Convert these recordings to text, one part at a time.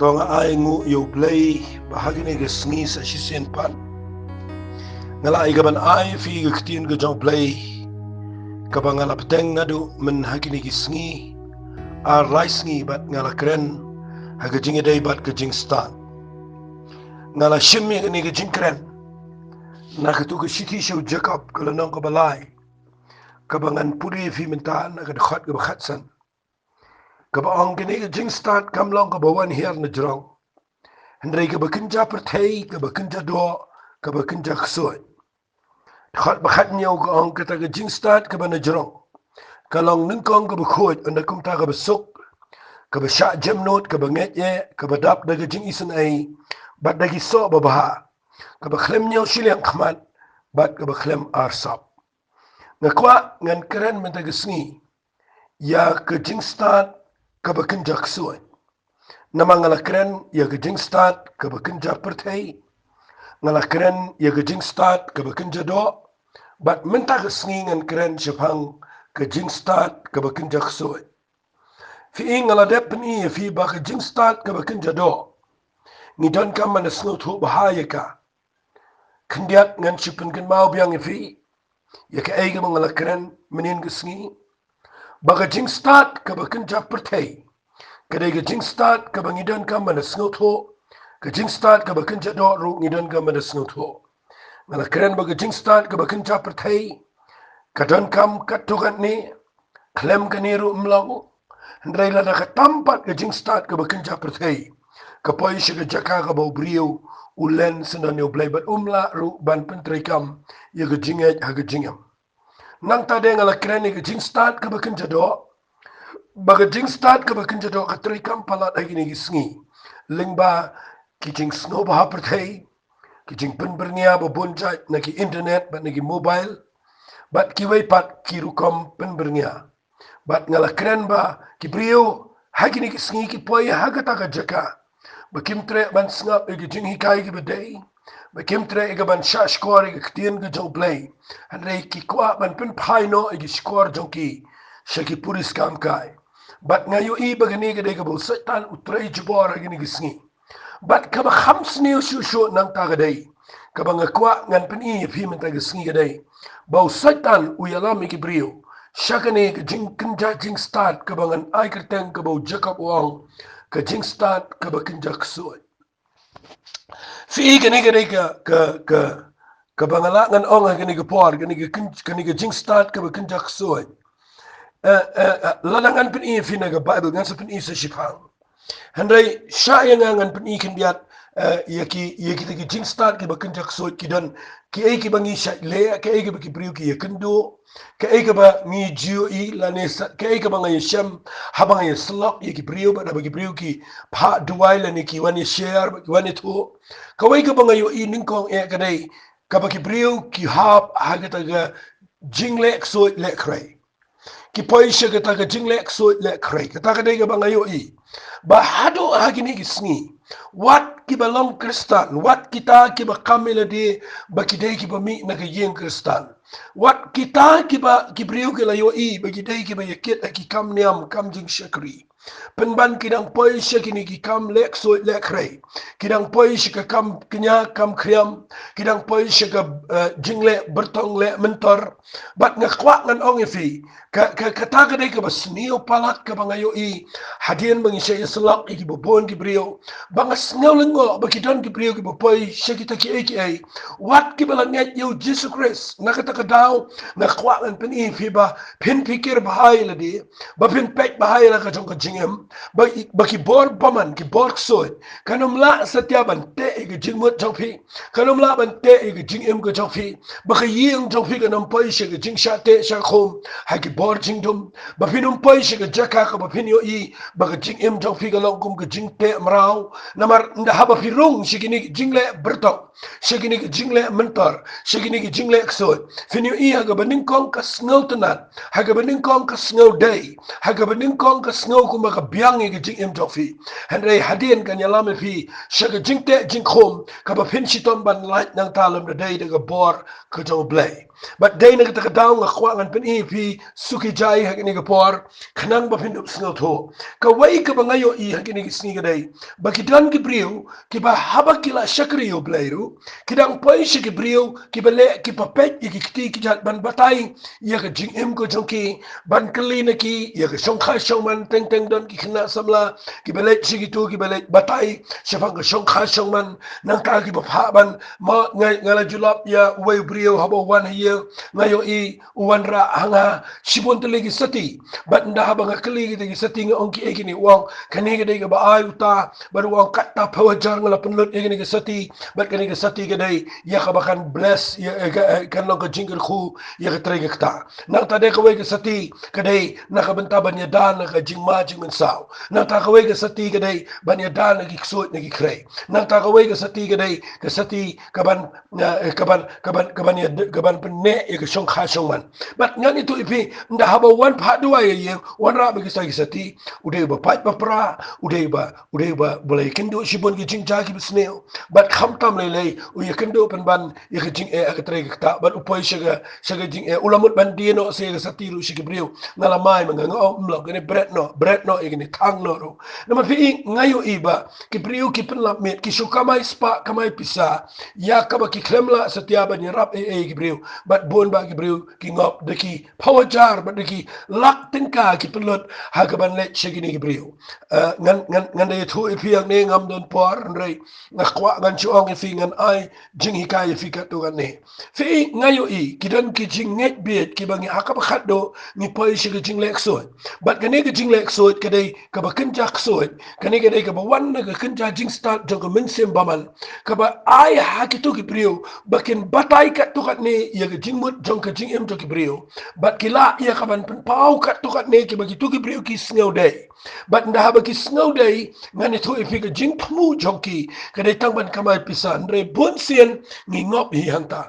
Tonga aingu yo play bahagi ni gesngi sa sisien pan. Ngala igaban ai fi gktien ge jong play. Kabangala peteng nadu men hagi ni gesngi. A rice ngi bat ngala kren haga jingi day bat ke Jingstad. Ngala shimmi ni ge jingkren. Na ketu ke siti show Jacob kalau nong ke balai. Kabangan puri fi mentaan na ke dekat ke bakhatsan. Kabaong kini ke Jingstad kamlong ke bawan hier na jerong. Hendrai ke bekerja pertai, ke bekerja doa, ke bekerja kesuai. Dekat bakhatnya ke orang kata ke Jingstad ke bana jerong. Kalau nengkong ke bekhuat, anda kumta ke besuk, ke besyak jemnot, ke bengetje, ke bedap daga jing isen ai, bat dagi sok babaha. Ke beklemnya siliang khmat, bat ke beklem arsap. Ngakwa ngan keren menta gesngi, ya ke Jingstad ke bekerja kesuai. Nama ngala keren ya ke Jingstad ke bekerja pertai. Ngala keren ya ke Jingstad ke bekerja doa. Bat minta kesni ngan keren Shaphang ke Jingstad ke bekerja kesuai. Fi ngala dep ni fi ba ke Jingstad ke bekerja doa. Ngidon kam mana snut hu bahaya ka. Kendiat ngan sipen kan mau biang fi. Ya ke eiga ngala keren menin kesni. Ba ke Jingstad ke bekerja pertai. Kadai ke Jingstad ke bangidan kam mana snut hu. Ke Jingstad ke bekerja doa ru ngidan kam mana snut hu. Ngala keren ba ke Jingstad ke bekerja pertai. Kadon kam katukan ni klem kaniru mlagu. Hendrai lada ke tampat ke Jingstad ke bekerja pertai. Kapoi ke jaka ke bau beriu ulen sendan yo blaibat umla ru ban pentrai kam ya ke jinget ha ke jingam. Nang tade ngala keren ni ke Jingstad ke bekerja doa. Baga Jingstad ke bekerja doa ke trikam palat lagi ni gisngi. Lingba ki jing snow bah pertai. Ki jing pen bernia babunjat na ki internet bat na ki mobile. Bat ki waipat ki rukom pen bernia. Bat ngala keren ba ki brio hagi ni ki sngi ki poi hagata ka jaka. Bakim tre ban snap ki Jinghikai ki badai. Bakim tre ki ban sha skor ki ktien ki jong play. Hanrei ki kwa ban pen pai no ki skor jong ki shaki puris kam kai. Bat ngayo i bagani ki deka bul setan utrai jubor hagi ni ki sngi. Bat kaba khams ni shushu nang tagadai. Kaba ngakwa ngan peni fi menta gesngi gadai. Bau setan uyalam iki brio. Shakani ke jingkenja Jingstad kaba ngan ai kerteng kaba Jacob wang ke Jingstad kaba kenja kesuai. Fi kani gadai ke bangala ngan ong kani ke por kani ke Jingstad kaba kenja kesuai. Ladangan peni fi naga Bible ngan sa peni sa Shaphang. Hendai syaya ngan peni kendiat yaki tagi Jingstad ki bekerja kesuai ki dan ki ai ki bangi syai le ki ai ki baki beriu ki yakendo ki ai ki ba ngi jiu i lanesa ki ai ki bangi syam habang ya slok yaki beriu ba bagi beriu ki pha duai lani ki wani share ki wani thu kawai ki bangi yo i ningkong e kadai ka baki beriu ki hab hagata ga jingle kesuai le krai ki poisha kata ka jingle kesuai le krai kata kadai ka bangi yo i ba hado hagini ki sngi. Wat ki balong Kristan, wat kita ki ba kamila di ba kidai ki ba mi na kayeng Kristan. Wat kita ki ba ki beriu ki layo i ba kidai ki ba yakit ki kam niam kam jing syakri. Penban kidang poi syakini ki kam lek so lek rei. Kidang poi syaka kam kenya kam kriam. Kidang poi syaka jingle bertong lek mentor. Bat ngakwa ngan ong fi. Kata kadai ka ba snio palat ka ba ngayo i hadian bangi syaya selak ki bobon ki beriu. Bangas ngau lengo bagi don ki brio ki bopoi syakita ki ai wat ki balanget yo Jesus Christ nakata kadaw na kwaan pen i fiba pin pikir bahai la di ba pin pek bahai la ka jong ka jingem ba ki bor paman ki bor soy kanum la satyaban te ki jingmut jong phi kanum la ban te ki jingem ko jong phi ba ka yeng jong phi kanum poi syaka jingsha te sha khom ha ki bor jingdum ba pinum poi syaka jaka ka ba pin yo i ba ka jingem jong phi ka long kum ka jing te mrao namar nda haba pirung shigini jingle bertok shigini jingle mentor shigini jingle exo finu i haga baning kong ka snow tenat haga baning kong ka snow day haga baning kong ka snow kuma ka biang ngi jing em jofi hendrai hadien kan yalam fi shaga jingte jingkhom ka ba pin shiton ban light nang talam da day daga bor ka jo blay but day na kita kadaw nga kwa ngan pen ipi suki jai hakini ka por kanang ba pindup sngaw tho kawai ka ba ngayo i hakini gisni ka day bakidan ki briu ki ba haba kila shakri yo blairu kidang poi shi ki briu ki ba le ki pa pet ki kiti ki jat ban batai ya ka jing em ko jongki ban kali na ki ya ka shong kha shong man teng teng don ki khna samla ki ba le shi ki tu ki ba le batai Shaphang ka shong kha shong man nang ka ki ba pha ban ma ngala julap ya wai briu habo wan hiya ngayo i uwan ra hanga sibon telegi sati bat nda haba nga kali gi sati nga ongki egini wong kani ga dai ga ba ayu ta bar wong katta pawajar ngala penlut egini ga sati bat kani ga sati ga dai ya ka bakan bless ya kan lo ga jingir khu ya ga trega kta nang ta de ka wai ga sati ka dai na ka benta ban ya dan na ga jingma jingmen saw nang ta ka wai ga sati ga dai ban ya dan na gi ksot na gi krei nang ta ka wai ga sati ga dai ga sati ka ban penne ya ga shong kha shong man but ngan itu ipi nda haba wan pha dua ye wan ra ba gisa gisati udai ba pat ba pra udai ba boleh kendo shibon gi jing ja gi bisneo but kham tam le u ye kendo pen ban ye ga jing e ga tre ga ta but upoi shaga jing e ulamut ban di no se ga sati lu shi gi brio ngala mai ma ngo mlo ga ne bread no e ni thang no ro na ma fi ngayo iba ki brio ki pen la met ki shukamai spa kamai pisa ya ka ba ki kremla satia ban rap gi brio but bon ba ki brio ki ngop de ki pawajar ba de ki lak tingka ki pelot ha ka ban le shigini ki brio ngan de thu ipiang ne ngam don por rei na kwa ngan chuong fi ngan ai Jinghikai fi ka to ne fi ngayo i ki dan ki jing nget biet ki bangi ha ka ba khat do ni poi shi ki jing lek so but kane ki jing lek so ka dei ka ba kin jak so kane ka dei ka ba wan na ka kin ja Jingstad jong ka min sem baman ka ba ai ha ki to ki brio ba kin batai ka to ka ne ya ka jing mut jong ka jing em to ki brio but kila ia kaban pen pau kat to kat ne ki bagi tu ki brio ki snow day but nda haba ki snow day ngani tu ifi ka jing pamu jongki ka dei tang ban kamai pisan re bon sien ngi ngop hi hanta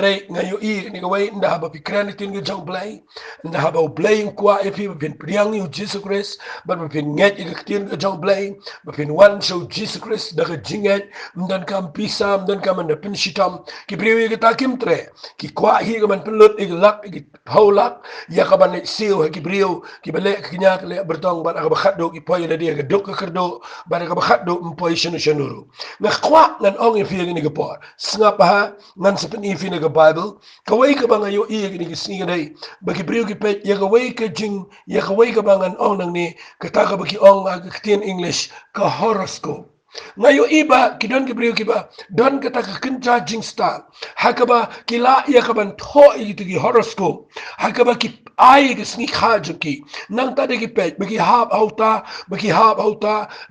re ngayo i ni ka wai nda haba pi kranitin ki jong blai nda haba blai kwa ifi ba pin priang yu Jesus Christ but ba pin nget i ka tin ka jong blai ba pin wan show Jesus Christ da ka jinget mdan kam pisam mdan kam nda pin shitam ki brio i ka takim tre ki kwa hi ka man penlut i lak i paulak ya ka ban siu ki brio ki bale ki nya le bertong ban ka bakhat do ki poi le dia ka dok ka kerdo ban ka bakhat do mpoi shenu shenuru na kwa ngan ong i fi ni ka por snga pa ngan sepen i fi ni ka bible ka wai ka bang ayo i ni ki singa dai ba ki brio ki pet ya ka wai ka jing ya ka wai ka bangan ong nang ni ka ta ka ba ki ong ka tin english ka horoscope ngayo iba kidon ki brio kiba don kata ka kenja Jingstad hakaba kila ya kaban tho i ki horoscope hakaba ki ai ki sni khajuki nang ta de ki pet bagi hab hauta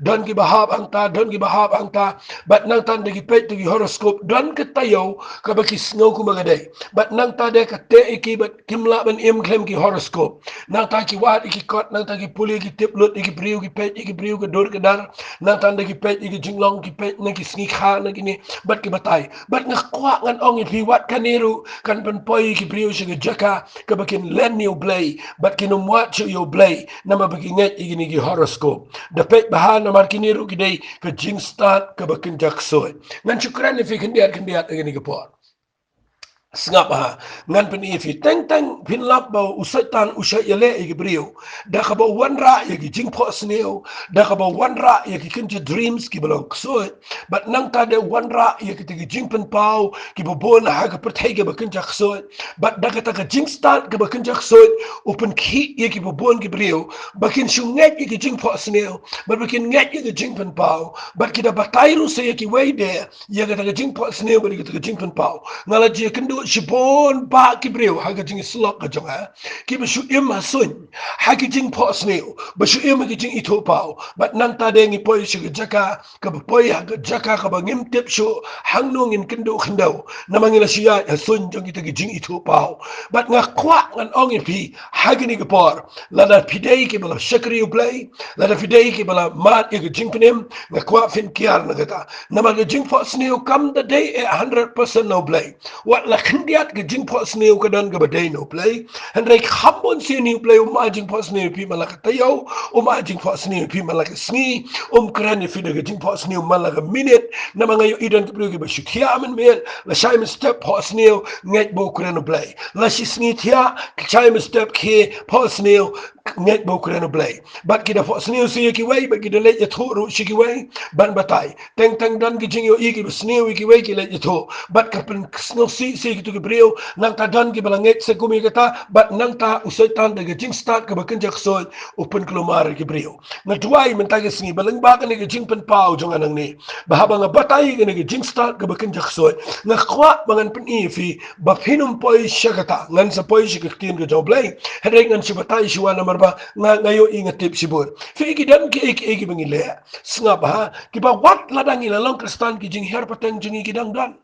don ki bahab angta but nang ta de ki pet ki horoscope don ka tayo ka ba ki snow ku magade but nang ta de ka te ki but kimla ban em klem ki horoscope nang ta ki wat ki kot nang ta ki puli ki tiplut ki brio ki pet ki brio ka dor ka dar nang ta de ki pet ki jinglong ki pet na ki sni kha na ki ni bat ki batai bat nga kwa ngan ong i wat kaniru kan pen poi ki brio shi jaka ka bakin len yo blay bat ki no mwat yo blay na mabagi nget i ni ki horoscope da pet bahan na mar kiniru ki dei ka Jingstad ka bakin jaksoy ngan chukran fi kandiat ni ki por sngap ha ngan pen ifi teng pin lap ba usaitan usai yale i brio da ka ba wanra ya ki jing po sneo da ka ba wanra ya ki kinje dreams ki belong so but nang ta de wanra ya ki jing pen pau ki bo bon ha ka perthai ba kinje so but da ka ta ka jing start ka ba kinje so open ki ya ki bo bon ki brio ba kin shunget ya ki jing po sneo but ba kin nget ya ki jing pen pau but ki da batairu se ya ki wai de ya ka ta ka jing po sneo ba ki ta ka jing pen pau ngala je kendo shibon ba ki brio ha ka jing slok ka jonga ki ba shu im hasun ha ki jing po sneo ba shu im ki jing ito pao but nang ta de ngi poi shu jaka ka ba poi ha ka jaka ka ba ngim tip shu hang no ngin kendo khndo na mangila shiya hasun jong ki jing ito pao but nga kwa ngan ong pi ha ki ni ka por la da pidei ki bala shakri play la da pidei ki bala mat ki jing penem nga kwa fin kiar na kata na mag jing po sneo kam the day 100% no play what la kendiat ke jing pos new ke dan ke badai no play and rek hambon si new play jing pos new pi malaka tayo jing pos new pi malaka sngi kran fi de jing pos new malaka minute na mga yo idan ke ke bashukya amen mel la shaim step pos new nget bo kran play la shi sngi tia shaim step ke pos new nget bo kran play but kita pos new si ki way but kita let ya thuru shi ki way ban batai teng teng dan ki jing yo iki sneu ki way ki let ya tho but kapen sno si gitu ke brio nang ta dan ki balangek se kumi kata but nang ta usaitan de Jingstad ke bakin jaksoi open kelomar ki brio ngadwai mentagi singi balang ba ka ni jing pen pau jong anang ni bahaba nga batai ka ni Jingstad ke bakin jaksoi ngakwa bangan pen fi baphinum poi syakata ngan sa poi syakatin ke joblay hedai ngan si batai siwa namar ba ngayo ingatip sibur fi ki dan ki eki bangile snga ba ki ba wat ladang ilalong kristan ki jing her pateng jing ki dang dan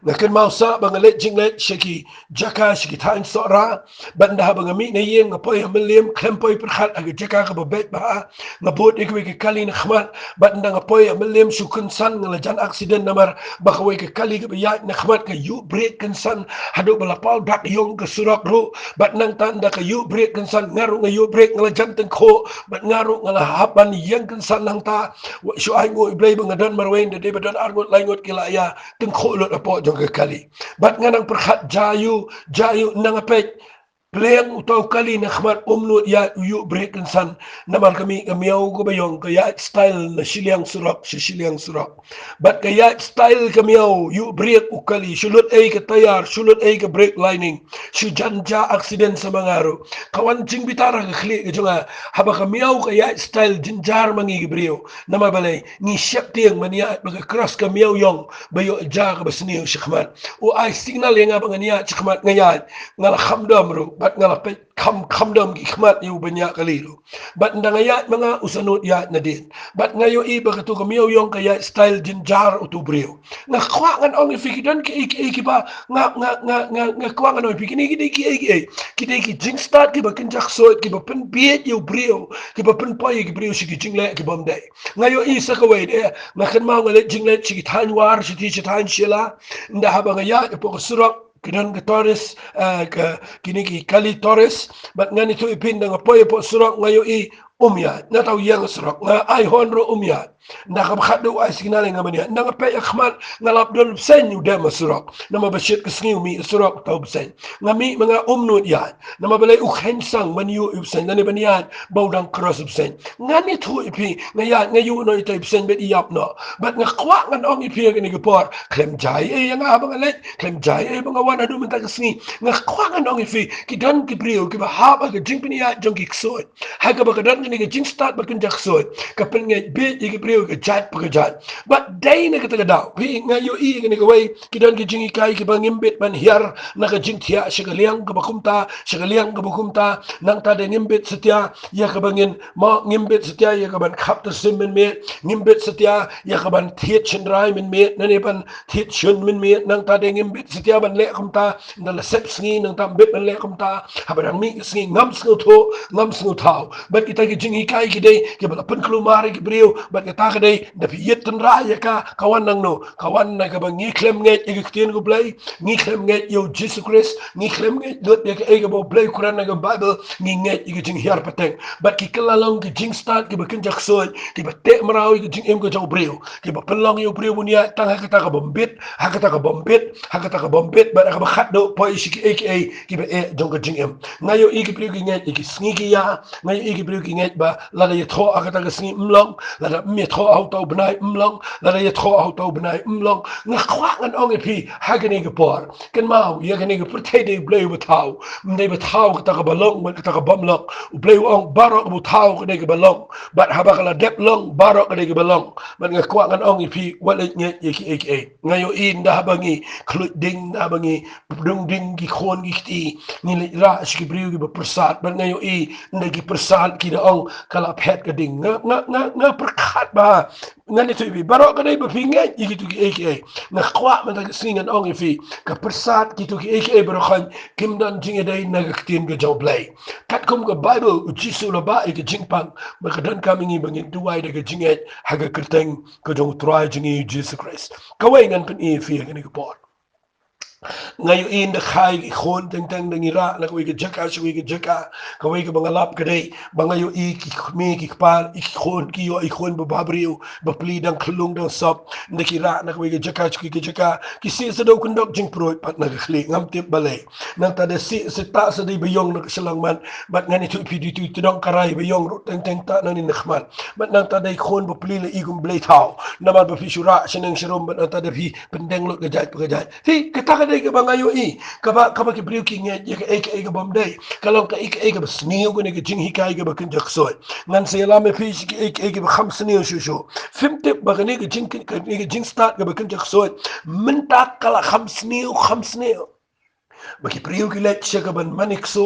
Nakan mausa bangalet jinglet shiki jaka shiki tain sora banda bangami na yen ngapoy hamilim klempoy perkhat aga jaka ka babet ba ngabot ikwe ke kali na khmat banda ngapoy hamilim sukun san ngalajan aksiden namar bakwe ke kali ke bayat na khmat ka yu break kan san hadu balapal dak yong ke surak ru bat nang tanda ka yu break kan san ngaru ngayu break ngalajan tengko bat ngaru ngalahapan yang kan san nang ta syu ai ngoi blay bangadan marwain de badan argot laingot kilaya tengko lot apo ke kali bat nganang perkhat jayu nang apek Pleng utau kali na khmat umnu ya yu break san namar kami kamiau ko bayong kaya style na siliang surak but kaya style kamiau yu break ukali sulut ay ka tayar sulut ay ka break lining su janja accident sa mangaro kawan jing bitara ka kli ka junga haba kamiau kaya style jinjar mangi gibriyo nama balay ni syap tiang mania baga cross kamiau yong bayo ja ka basniyo shikmat o ay signal yang abang niya shikmat ngayat ngala khamdam ro bat ngalapit kam dam ki khmat yu banyak kali lu bat ndangayat mga usanot ya na din bat ngayo iba katu kamiyo yung kaya style jinjar utubrio nga kwangan ong ifikidan ki ba nga kwangan ong ifikini ki Jingstad ki ba kinjak so ki ba pen biet yu brio ki ba pen pay ki brio shiki jingle ki bomday ngayo isa ka way de nga kan ma ngalet jingle shiki tanwar shiti tan shila nda haba ngaya po surak kidan ke Torres kini ki kali Torres bat ngani tu ipin nga poy po surak ngayo umya na taw yang surak nga ay honro umya na kabkhadu ay signal nga mania na pe akhmat nga labdol sen yu dem surak na mabashit kasngi umi surak taw sen nga mi mga umnut yan na mabalay ukhensang manyu ibsen na ni banian bawdang cross ibsen ngani tu ipi ngayu no ito ibsen bet iyap no bat nga kwa ngan ong ipi nga gipor klem jay ay nga abang alet klem jay ay mga wana do menta kasngi nga kwa ngan ong ipi kidan kibrio kibahaba ka jingpinia jong kiksot haga bakadan ni Jingstad bakin jaksot kapel ngai bit kibrio ka jat pakajat but day na katagadaw pi ngayo ni gaway kidan ki Jinghikai ki bangimbit ban hiar na ka jingtia sigaliang ka bakumta nang ta de ngimbit setia ya ka bangin ma ngimbit setia ya ka ban khap ta sim min me ngimbit setia ya ka ban thiet chendrai min me na ne ban thiet chun min me nang ta de ngimbit setia ban le kumta na la sep sngi nang ta bit ban le kumta habadang mi sngi ngam sngu thau but kita ki Jinghikai ki dei ki bala pen klumari ki brio but kita ka dei da piet tan raya ka kawan nang no kawan na ka bang ngi klem nge ik tien go play ngi klem nge yo Jesus Christ ngi klem nge dot de ka bo play Quran na ka Bible ngi nge ik jing hiar pateng but ki kalalong ki Jingstad ki bakin jaksoi ki ba te maraw ki jing em ko jaw brio ki ba pelong yo brio bunia tang ha ka bombit but ka ba khat do po isi ki ki ba jong ka jing em ngayo ik brio ki nge ki sngi ki ya ngayo ik brio ki nge ba la da yetho akata ka sngi mlong la da mi tho auto benai mlong la da yetho auto benai mlong nga khwangan ong epi hagani ke por ken mau ya gani ke protede bleu betau mne betau ka ka balong ka ka bamlok bleu ong barok betau ka ke balong bat habakala dep long barok ka ke balong man nga khwangan ong epi wala nye ki ngayo inda habangi klut ding da bangi dung ding ki khon ki ti ni ra shi briu ki persat ban ngayo ndagi persat ki da ong kala phet ka ding nga perkhat ba ngani tu bi barok ka dai ba pingai gitu ki nga khwa man ta singan ong fi ka persat gitu ki barokhan kimdan jinge dai nagaktin ga jaw play kat kum ka Bible ujisu la ba ke jingpang makadan kami ngi bangin duwai daga jinget haga kerteng ka jong try jingi Jesus Christ kawai ngan pen fi ngani ka por ngayo in de khai ki khon teng teng de ngira na ko ke jaka shwi ke jaka ko ke bangalap kade bangayo I ki me ki par I khon ki yo I khon ba babriu ba pli dang klung dang sop de kira na ko ke jaka shwi ke jaka ki si se do kun dok jing pro pat na khli ngam tip balai nang ta de si se ta se de bayong na selang man bat ngani tu pi tu tu dong karai bayong ro teng teng ta na ni nakhman bat nang ta de khon ba pli le igum blai thau na ba fi shura sheneng shirom bat ta de fi pendeng lo ke jai ti kita ka de ke bangayo I kaba ki briu ki nge ye ke bom dei kalau ka ik sniu ko ne ke Jinghikai ke ba kin jak soi ngan se la me fi ki ik ba kham sniu shu fimte ba ne ke Jingstad ke ba kin jak soi min ta kala kham sniu baki priu ki let shaka ban manik so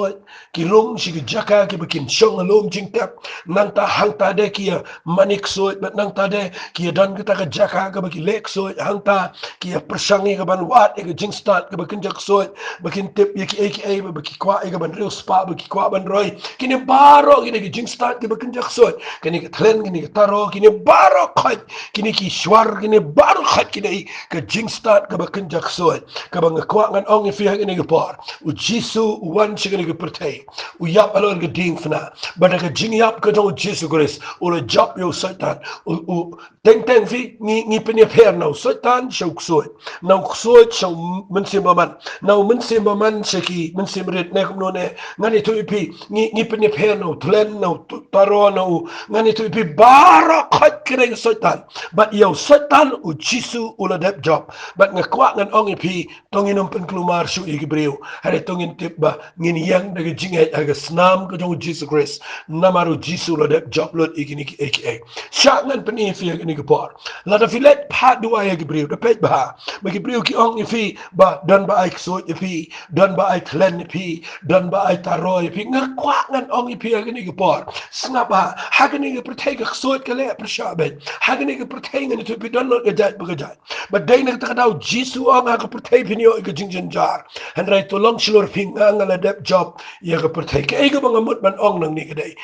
ki long shi ki jaka ki bakin shong alom jing tap nang ta hang ta de ki manik so bat nang ta de ki dan kita ka jaka ka baki lek so hang ta ki persangi ka ban wat e jing start ka bakin jak so bakin tip ye ki aka baki kwa e ka ban real spa baki kwa ban roy kini baro kini ki jing start ki bakin jak so kini ka tlen kini ka taro kini baro khat kini ki shwar kini baro khat kini ka jing start ka bakin jak so ka bang kwa ngan ong fi kini par u jisu wan chigani ke pertai u yap alor ke ding fna bada ke jing yap ke jong jisu kris u le job yo satan u teng fi ni penya per no satan shau ksoi na ksoi shau men simbaman na men simbaman sheki men simret ne kom no ne ngani tu pi ni penya per no tlen no taro no ngani tu pi bara khat kre satan but yo satan u jisu u le dep job but ngakwa ngan ong pi tonginum pen klumar shu igibreu hare tongin tibba ngin yang daga jingai aga snam ko jong Jesus Christ namaru jisu lo dep job lot igini aka shangan pen ifi igini gapor la da filet pa duwa igibreu da pet ba magibreu ki ong ifi ba dan ba ai so ifi dan ba ai tlen ifi dan ba ai taro ifi ngakwa ngan ong ifi igini gapor snaba hagani ge protege so kale preshabe hagani ge protege ni to bi dan lot gajat bagajat but dai nak takadaw jisu ong aga protege pinyo ig jingjar and right to long slor ping ngala dep job ya ga pertai ke ga bang mut ban ong nang ni kedai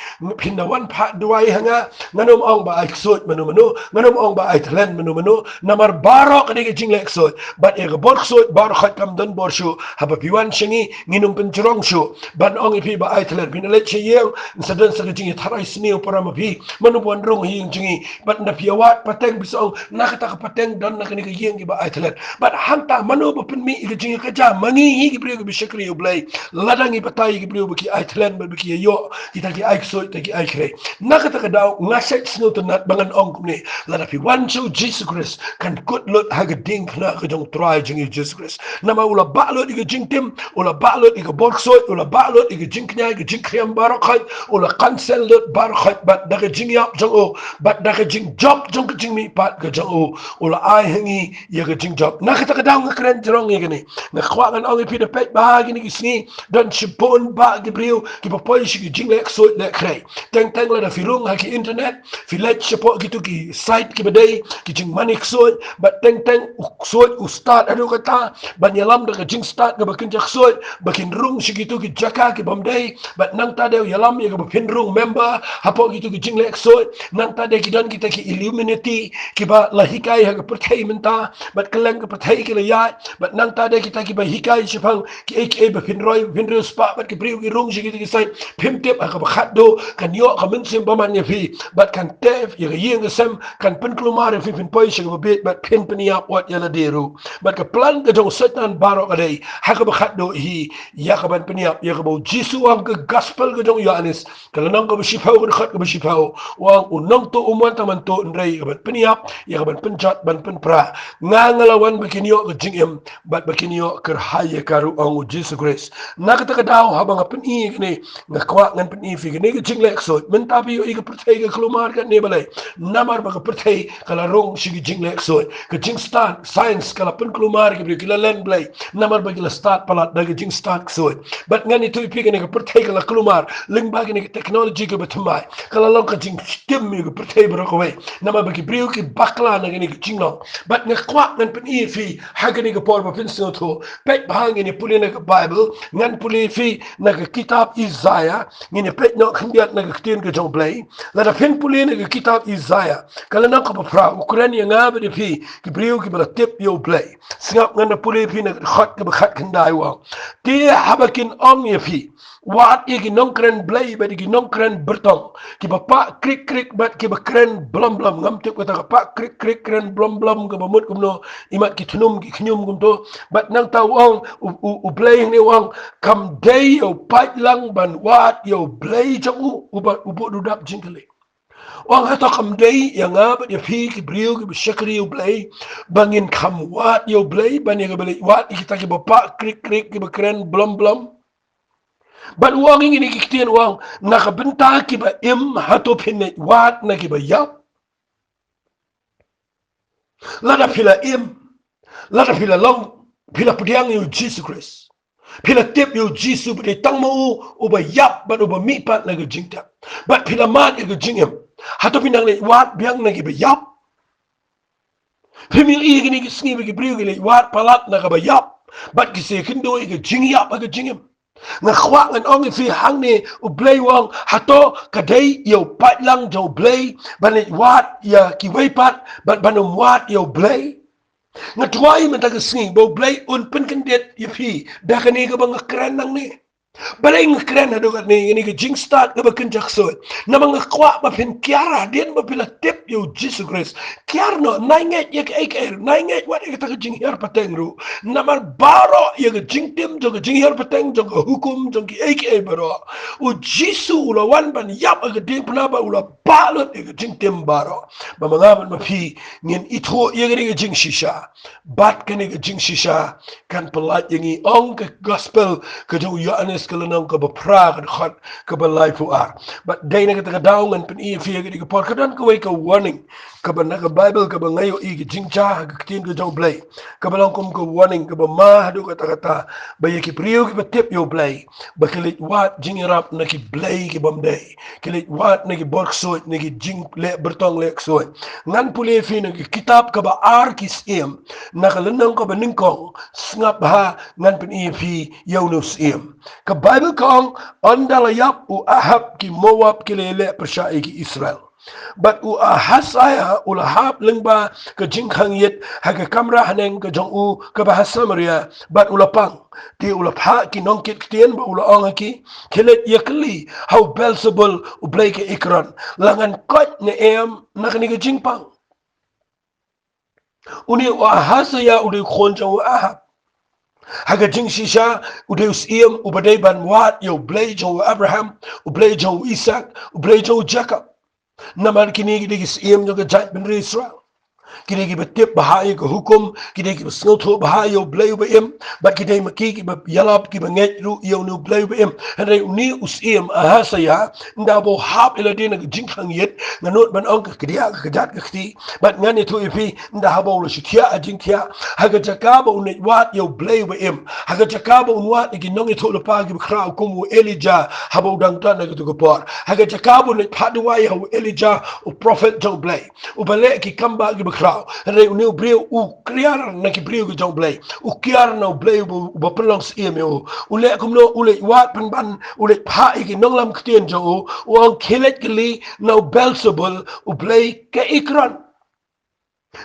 pinda wan pha duai hanga nganom ong ba ai sot manu nganom ong ba ai thlen manu namar baro ke ge jing lek sot but ya ga bor sot bar khat kam dan bor shu haba piwan shingi nginum pen jrong shu ban ong ipi ba ai thlen pin le che yeng sadan sa jing tharai sneu parama pi manu bon rong hing jingi but na piawat pateng bisong nakata ka pateng dan na kini ge yeng ba ai thlen but hanta manu ba pen mi ge jing ka ja mangi hi gibreu bi shakri ublay ladangi batai gibreu bi ai thlen ba bi yo kita ki ai so ta ki ai kre nakata ka daw ngaset sno to nat bangan ong kumne lada pi one so Jesus Christ kan good lot ha ga ding na ka jong try jing Jesus Christ nama ula ba lot ga jing tim ula ba lot ga bok so ula ba lot ga jing knya ga jing kriam barakhat ula cancel lot barakhat bat da ga jing yap jong o bat da ga jing job jong ga jing mi pat ga jong o ula ai hangi ya ga jing job nakata ka daw ngakren jrong ye gani na khwangan ong pi de pet ba gini gisni dan chipon ba gibreu ki papoy shi jing lek so lek kray teng la da filung ha ki internet filet chipo gitu ki site ki bedai ki jing manik so but teng so ustad adu kata ban yalam da jing start ga bakin jak so bakin rung shi gitu ki jaka ki bamdai but nang ta de yalam ya ga bakin rung member hapo gitu ki jing lek so nang ta de ki dan kita ki illuminati ki ba lahikai ha ga perthai menta but keleng ga perthai ki la ya but nang ta de kita ki ba hikai Shaphang ki aka ba finroi spa bat ki priu ki rung shi ki sai phim tep ka ba khat do kan yo ka min sim ba man ya fi bat kan tef ya yeng sem kan pen klumar fi fin poi shi ba bet bat pin penia wat ya la deru bat ka plan ka jong setan baro ka dei ha ka ba khat do hi ya ka ban penia ya ka ba jisu am ka gospel ka jong yohanes ka nang ka ba shifau ka khat ka ba shifau wa unong to umwan taman to ndrei ka ban penia ya ka ban penjat ban pen pra ngalawan bikin yo ka jingem bat bikin yo ker haye karu ong Jesus Christ nakata ka daw habang pen i ni ngakwa ngan pen i fi ni ka jing lek so men tapi yo ka pertai ka klumar ka ne balai namar ba ka pertai kala rong shi ka jing lek so ka jing start science kala pen klumar ka kila len blai namar ba kila start palat da ka jing start so but ngani tu pi ka ni ka pertai kala klumar ling ba ka ni technology ka batmai kala long ka jing stem mi ka pertai bro ko wai namar ba ki brio ki bakla na ni ka jing long but ngakwa ngan pen i fi ha ka ni ka por ba pen so to pet bahang ngini puli na Bible ngan puli fi na kitab Isaiah ngini pet no khndiat na ktin ke jong play la da fen puli na kitab Isaiah kala na ka pra Ukraine nga ba de fi ki briu ki bala tip yo play singap ngan na puli fi na khat ke khat khandai wa ti habakin ong ye fi wat igi nongkren blay ba igi nongkren bertong ki ba pa krik krik bat ki ba kren blom blom ngam tip kata pa krik krik kren blom blom ke ba mut kumno imat ki thunum ki khnyum kum to bat nang tau ong u blay ni wang kam day yo pat lang ban wat yo blay jong u ba u bo dudap jingkali wang hata kam day yang apa dia fi ki brio ki shakri yo blay bangin kam wat yo blay ban ya blay wat kita ki ba pa krik krik ki ba kren blom blom but wang ini kiktian wang nakabenta ki ba im hato pinet wat na ki ba yap lada pila im lada pila long pila pudiang yu Jesus Christ pila tip yu Jesus but tang mo uba yap but uba mi pat na jingta but pila mat yu jingem hato pinang le wat biang na ki ba yap pimil i gini ki sngi ki briu ki wat palat na ka ba yap but ki se kindo yu jing yap ga jingem nga khwa ngan ong fi hang ni u blay wang hato kadai yo pat lang jo blay ban wat ya ki wei pat ban wat yo blay nga tuai man ta sing bo blay un pen kandet ye fi da kani ka bang kran nang ni balay ng kran hado kat ni ini ke Jingstad ka bakin jaksod na mga kwa ba pin kiara din ba pila tip yo Jesus Christ kiar no nainget ye ke nainget wat ke ta jinghiar pateng ru na man baro ye ke jingtim jo ke jinghiar pateng jo ke hukum jo ke baro u Jesus ulawan ban yap ke din penaba ula balot ye ke jingtim baro ba mga ba pi ngin itho ye ke jing shisha bat ke jing shisha kan pelat yengi ong ke gospel ke jo Yohanes kelenang ke bepra ke khat ke belai fuar but dai na kita daungan pen i fi ke por kadan ke ke warning ke bana ke Bible ke bangayo i ke jingcha ke tin ke jong blai ke balang kum ke warning ke ma hadu kata kata ba ye ki priyo ke tip yo blai ba kelit wat jingirap na ki blai ke bomdai kelit wat na ki borksoi na ki jing le bertong le soi ngan pule fi na ki kitab ke ba ar kis em na kelenang ke beningkong ngap ha ngan pen i fi yaunus em ke Bible kong andala yap u Ahab ki Moab ki lele persyai ki Israel but u Ahasaya u lahab lengba ke jingkhang yet ha ke kamra haneng ke jong u ke bahasa Samaria but u lapang ti u lapha ki nongkit tien ba u laong ki kelet yakli how Beelzebul u blay ke ikran langan kot ne em nakani ke jingpang uni u Ahasaya u de khon jong u Ahab haga jing shisha udeus iem ubadai ban wat yo blay jo Abraham ublay jo Isaac ublay jo Jacob naman kini digis iem jo jat ben Israel kini ki betip bahaya ke hukum kini ki besngoto bahaya yo blay ba iem bat kini maki ki yalap ki banget ru yo no blay ba iem henry uni us iem Ahasaya ndabo hab iladina jing khang yet nganot ban ong ke dia ke jat ke ti bat ngani tu ifi nda habo lo shitia ajing tia haga jakaba unet wat yo blay ba iem haga jakaba unwat ki nongi to le pa ki kra kumu Elijah habo dang tan ke to por haga jakaba unet padwa yo Elijah u prophet jo blay u bale ki kamba ki kra re uni brio u kriar na ki brio ki jo blay u kiar na blay bu pelongs iem u le kumno u le wat pan ban u le pa ki nonglam ktien jo u kelet kli na Beelzebul u blay ke ikran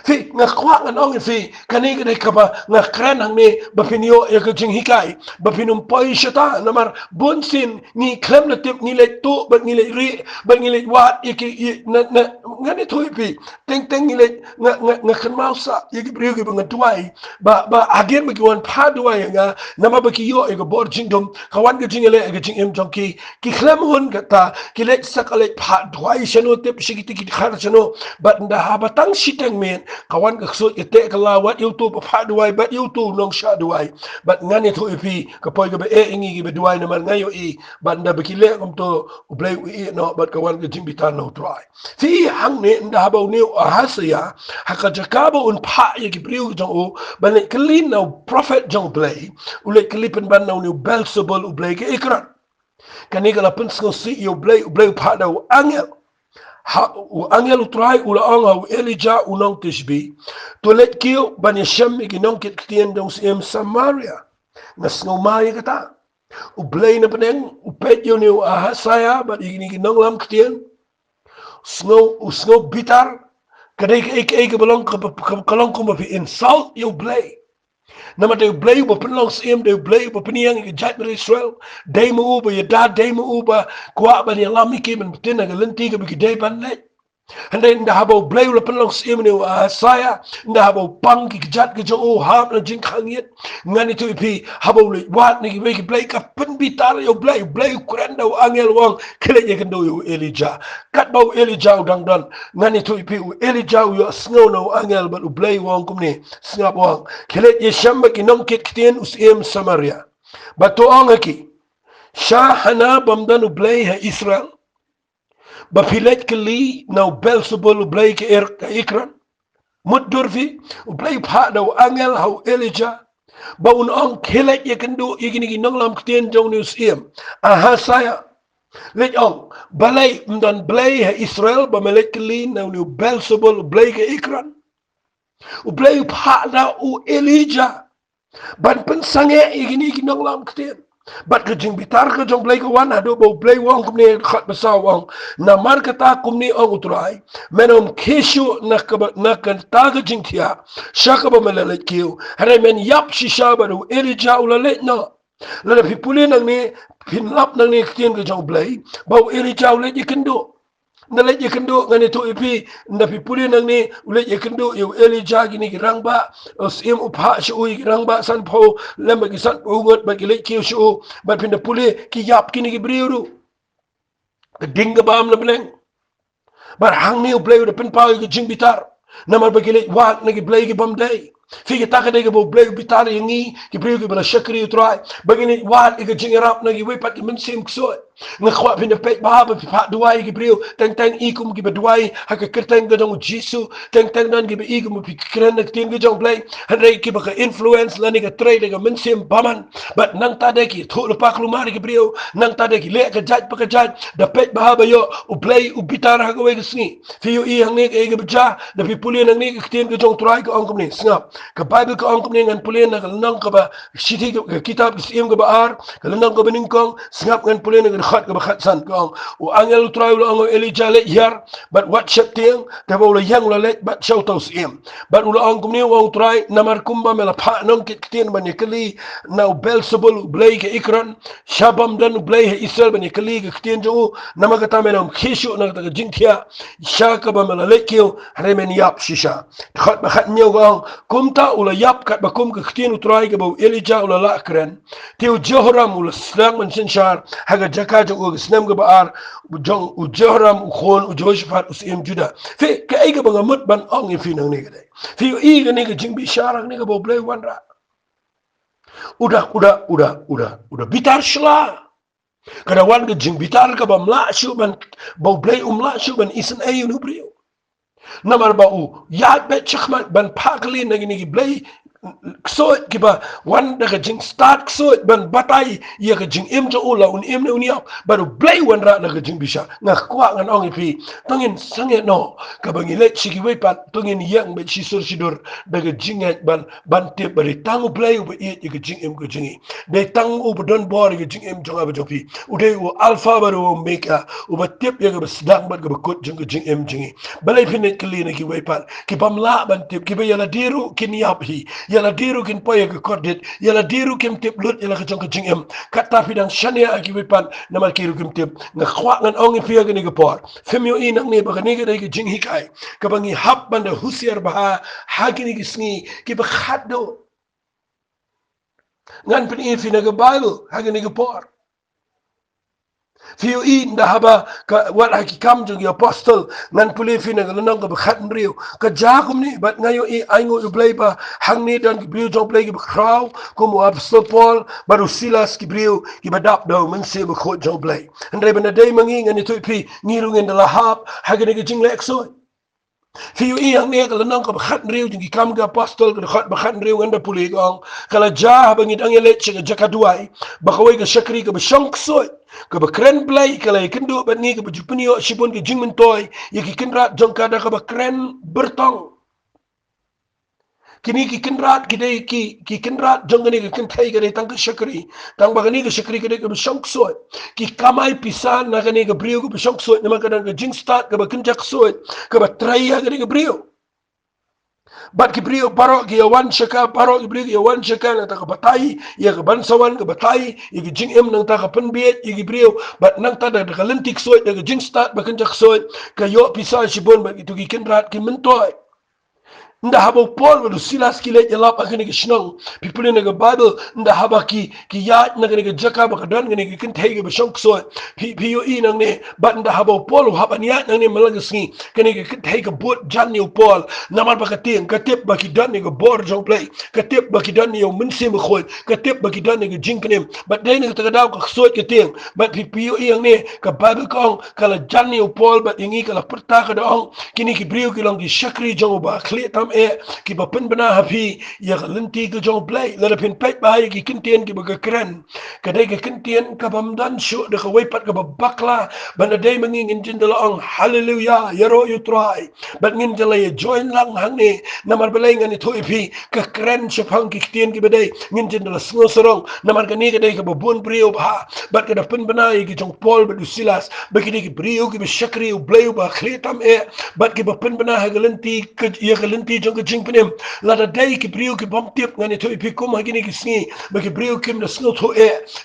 fi nga kwa nga nong fi kani kani kaba nga kran hang ni bapinyo ya ke Jinghikai bapinum poi shata namar bonsin ni klem na tip ni le to ba ni le ri ba ni le wat iki na ngani thoi pi teng teng ni le nga kan mausa yiki brio ki nga tuai ba again ba ki wan pa duai nga nama ba ki yo e go bor jingdom kawan ke jingele ke jingem jongki ki klem hun kata ki le sakale pa duai shano tip shikiti ki khar shano but nda habatang shiteng me kawan ke sut ite kala wat YouTube pa duai bat YouTube nong sha duai bat ngani to ipi ka poi ke be ingi ke be duai na man ngayo i banda bekile kom to ublay i no bat kawan ke jingbitan no try fi hang ne nda habo ne Ahasaya haka jakabo un pa ye ki priu jong o ban klin no prophet jong blay ule klipen ban no Beelzebul ublay ke ikran kani kala pensko si yo blay pa da angel u angel utrai ula anga u Elijah unong tishbi to let kill ban yasham iginong kit ktien dong sim Samaria Ngasngaw maya kata. Ublay na peneng, upet yun yung ahasaya, but igini ginong lam katiyan. Usngaw bitar, kadai ka kabalong kalong kumapi insult yung blay. Nama de blay ba penlong sim de blay ba peniyang ikajat na Israel. Day mo uba, yada day mo uba, kwa ba niya lamiki man betin na galanti ka bigay banlet. Handai nda habo blay la penlong sim ni saya nda habo pang ki jat ke jo ham na jing khangit ngani tu ipi habo le wat ni ki blay ka pen bitar yo blay kurenda angel wang kele ye kendo yo Elijah kat bau Elijah dang dan ngani tu ipi Elijah yo snow no angel but blay wang kumni snap wang kele ye shamba ki nom kit kitien usim Samaria bato angaki shahana bamdan blay ha Israel Bafilet keli na Belzebul ublay ke ikran. Mudurfi ublay pa daw angel hau Elijah. Baun ong kilet ye kendo igini nong lam ktien jong news iem. Aha saya. Let ong balay mdan blay ha Israel bamelet keli na new Belzebul ublay ke ikran. Ublay pa daw u Elijah. Ban pensange igini nong lam ktien. Bat ke jing bitar ke jong blay ke wan ado bo blay wang kumni khat basa wang na mar kata kumni ong utrai menom keshu na kata ke jing tia shaka ba melalet kiu hare men yap shisha ba do Elijah ulalet no la pipuli nang ni pinlap nang ni kien ke jong blay bo Elijah ulet ikendo Nalet ye kendo ngane to ipi na pipuli nang ni ulet ye kendo yu Elijah gini girang ba sim upha shu girang ba san po lem gi san ungot ba gilet ki shu ba pinda puli ki yap kini gi briuru ding ba am na bleng bar hang ni play de pin pa gi jing bitar namar ba gilet wat na gi play gi bam day Figi taka de bo blay bitar yangi ki briu gi bala shakri utrai bagini wat gi jing rap na gi we pat min sim kso nga khwa pin de pek ba ba pa duai gi briu teng ikum gi duai ha ka kerteng ga dong jisu teng dan gi ikum pi kren na tin gi jong play han re ki ba ka influence la ni ga trade ga min sim baman but nang ta de ki thu pa klumar gi briu nang ta de ki le ka jaj pa ka jaj da pek ba ba yo u play u bitar ha ga we gi sni fi yo i hang ni ga gi bja da pi puli nang ni gi tin gi jong trai ga ong kum ni snap ka Bible ka ong ngan pulen na nang ka ba siti ka kitab sim ka ba ar ka nang ka bening kong singap ngan pulen ngan khat ka ba khat san kong o angel try lo ong Elijah le yar but what shep tiang ta ba lo yang lo le but show to sim but ulo ong kumni ong try namar kumba mela pha nong kit tin ban kali na Belzebul blay ka ikran shabam dan blay Israel ban kali ka tin jo namaga ta menom khishu na ta jingthia shaka ba mela le kyo remen yap shisha khat ba khat nyo gong kumta ula yap kat bakum ke khtien utrai ke bau Elijah ula lakren tiu Jehoram ula slang man sinshar haga jaka jo u snem ke baar jong u Jehoram u khon u Joshaphat usim Juda fi ke ai ke bangamut ban ong in finang ni ke fi i ke ni ke jing bi sharang ni ke bau blay wanra udah bitar shla kada wan ke jing bitar ke bamla shu ban bau blay shu ban isen ayu nu brio namar ba u ya be chkhman ban phakli nagi blay kso kiba wan daga Jingstad kso ban batai ya ka jing im jo ula un im ne unia baru blay wan ra daga jing bisha nga kwa ngan ong ipi tongin sange no ka bangi le chiki we pat tongin yang be chisur sidur daga jinget ban te bari tangu blay u be ye ka jing im ko jingi de tangu u don bor ka jing im jonga ba jopi u de u alpha baru meka u ba tip ya ka sedang bat ka kut jing ka jing im jingi balai pinet kli na ki we pat ki pamla ban tip ki be yala diru kin yap hi yala diru kin poye ke kodit yala diru kim tip lut yala kajong kajing em kata pidang shania aki wipan namal kiru kim tip nga khwa ngan ong pia ke ni ke por femyo inang ni baka ni ke dai ke Jinghikai ka bangi hap banda husiar baha hagi ni ke sngi ki ba khado ngan pin in fina ke Bible hagi ni ke por Fiu in da haba ka wat haki kam jong apostle nan puli fina ka nang ka khat riu ka jakum ni bat ngayo I aingo u play ba hang ni dan ki briu jong play ki kraw kum apostle Paul baru Silas ki briu ki badap do men se ba khot jong play andre bana day mangi ngani tu pi ngirung en da lahap hagani ki jing lek so Fiu iyang ni kalau nang ka khat riu jing ki kam ka apostle ka khat ba khat riu nganda puli gong kala ja bangit ang ele che jakaduai ba kawai ka shakri ka ba shonk so ka ba kren play kala ikindu ba ni ka ba jupniyo sibon ka jingmen toy yaki kinra jong kada ka ba kren bertong kini ki kinrat kidai ki kinrat jongani ki kintai kidai tang ke syakri tang bagani ke syakri kidai ke besong soy ki kamai pisan na kani ke brio ke besong soy nama kadang ke jingstad ke bekinjak soy ke batraya kidai ke brio bat ki brio parok ki yawan syaka parok ki brio ki yawan syaka nang ta ke batai ya ke bansawan ke batai ya ke jingem nang ta ke penbiet ya ki brio bat nang ta da ke lentik soy da ke jingstad bekinjak soy ke yo pisan sibon bat itu ki kinrat ki mentoy nda haba Paul wadu silas ki lej yalap akani ki shnong people in the Bible nda haba ki yat na ki jaka ba kadan ngani ki kintay ki bashong so pi yo inang ne but nda haba Paul haba niya nang ne malagas ni kani ki kintay ka but jan ni Paul naman ba kating katip ba ki dan ni ka bor jong play katip ba ki dan ni yo minsim khoy katip ba ki dan ni ki jinknem but dai ni ka daw ka so kating but pi yo inang ne ka Bible kong kala jan ni Paul but ingi kala perta ka daong kini ki brio ki long ki shakri jong ba khle tam ki bapen bana hapi ya lenti ke jong play la pin pet ba ki kintien ki baga kren kadai ke kintien ka bamdan shu de ka wepat ka bakla bana dai manging injin de long hallelujah yaro you try but ngin de la join lang hang ni namar belai ngani thoi pi ka kren Shaphang ki kintien ki badai ngin jin de la sngo sorong namar ka ni kadai ka babun brio ba but ka pen bana ki jong Paul ba silas ba ki brio ki shakri u blay ba khletam but ki bapen bana ha lenti ka ya lenti jong jing penem la da dai ki brio ki bom tip ngani thoi pi kum hagini ki sngi ba ki brio kim da sngo tho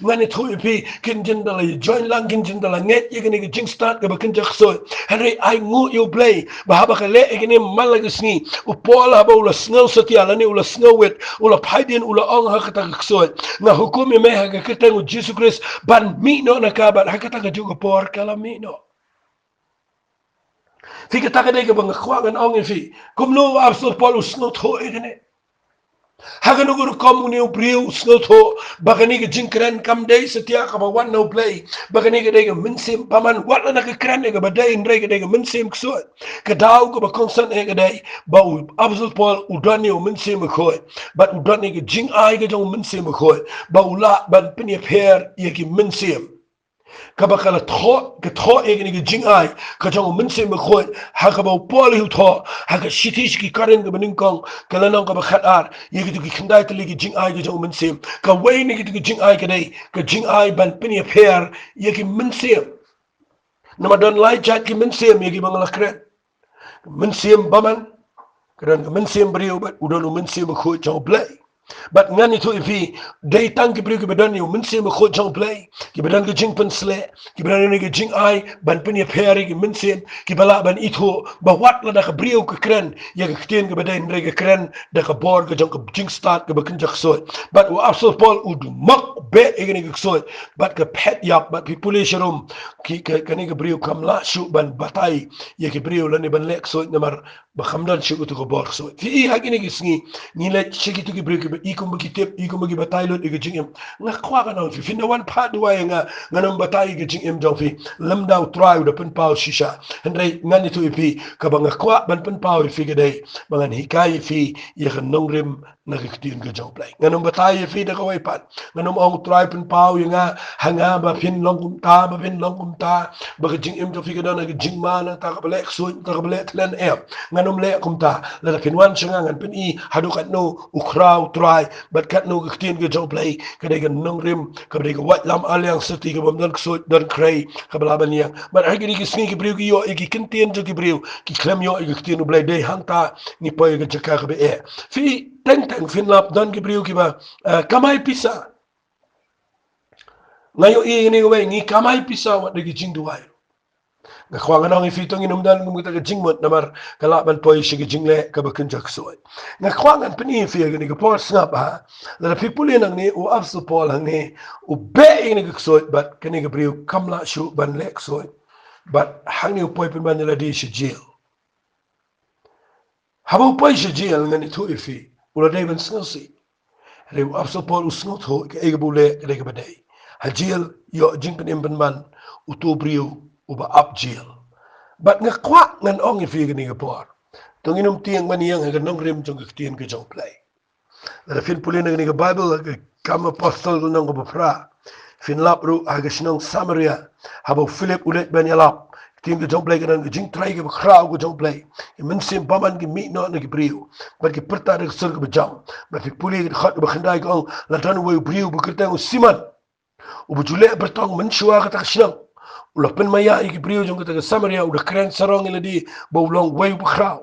ngani thoi pi kin jin da la join lang kin jin da la nget ye gani ki Jingstad ka ba kin jak so henry ai ngu yo play ba ha ba ka le gani mal la sngi u pola ba ula sngo satia la ni ula sngo wet ula phaidin ula ong ha ka ta so na hukumi me ha ka tengu Jesus Christ ban mi no na ka ba ha ka ta ka juga por kala mi no Fika taka deka bang kwangan ongin fi. Kumno abso Paul snot ho egene. Hagan ugur komuni ubriu snot ho. Bagani ke jinkran kam day setia ka wan no play. Bagani ke deka minsim paman wala na ke kran ega badai indre ke deka minsim ksot. Ke dau ke ba konsant ega day ba abso Paul udani o minsim khoi. But udani ke jing ai ke jong minsim khoi. Ba ula ban pinya per ye ki minsim. Kabakala tho ke tho egni ke jing ai ka jong min se me khoi ha ka ba pol hu tho ha ka shitish ki karen ke baning kong kala nong ka ba khat ar ye ki khindai te ke jing ai ke jong min se ka wei ni ke jing ai ke dai ka jing ai ban pin ye pher ye ki min se nama don lai chat ki min se ye ki bangala kren min se baman kren min se brio bat udon min se me khoi jong play but ngani tu ipi day tang ki brio ki badan yo min se me khoi jong play ki badan ke jing pen sle ki badan ni ke jing ai ban pen ye peri ki min se ki bala ban itho ba wat la da ka brio ke kren ye ke ktien ke badan re ke kren da ka bor ke jong ke Jingstad ke bakin jak so but wa absol Paul ud mak be egni ke so but ke pet yak but people sharum ki ke ni ke brio kam la shu ban batai ye ke brio la ni ban lek so namar ba khamdan shu to ko bor so fi hagini ke sngi ni la chiki to ki brio ke ikum ki tep ikum ki batai lo ke jing nga kwa ka na fi na wan pa duwa nga nganong batai ke jing jong fi lamdaw try da pen pau shisha hendrai ngani to ipi ka ba nga kwa ban pen pau fi ke dai bangan hikai fi ye nong rim na kiktin ke jong play nganong batai fi da ka wai pat nganong ong try pen pau nga hanga ba pin long kum ta ba pin long kum ta ba ke jing jong fi ke da na ke jing ma na ta ka blek so ta ka blek len nganom le kum ta la pin wan changa ngan pen i hadu kat no ukraw try but kat no kiktin ke jong play ka dai nong rim ka dai wat lam alyang seti ke bam dan so dan kray ka balaban yang but hagi ki sni ki brio ki yo ki kintien jo ki brio ki klem yo ki ktin blay day hanta ni poy ke jaka ka be fi teng teng fin lap dan ki brio ki ba kamai pisa ngayo i ni we ni kamai pisa wat de ki jing duai nga khwanga nang fi tong inum dan ngum ta jing mot namar kala ban poy shi ki jingle ka ba kun jak so nga khwanga pani fi ni ka por snap ha la people in ang ni u absu pol hang ni u be ni ka so but kani ka brio kamla shu ban lek so but hang ni poy pin ban la di shi jil habo poy shi jil ngani tu ifi u la dai ban snsi re u absu pol u snot ho ke e bule ke ka ba dai ha jil yo jing pen ban man u tu brio uba up jail but nga kwa ngan ong fi ni ga por tong inum tiang man yang ga nong rim jong ga tien ga jong play la fin pulin ni ga bible ga kam apostle nong ga fra fin lap ru aga shnong samaria habo philip ulet ben yalap Tim ke jong play kan jing try ke crowd ke jong play men sim paman ke mi no ke brio bar ke perta de sur ke jam ba fi puli ke khat ba khandai ko la tan we brio bu kerta siman u bu jule bertong men shwa ka tak shnang u la pen maya ke brio jong ke samaria u de kren sarong ile di bo long we bu crowd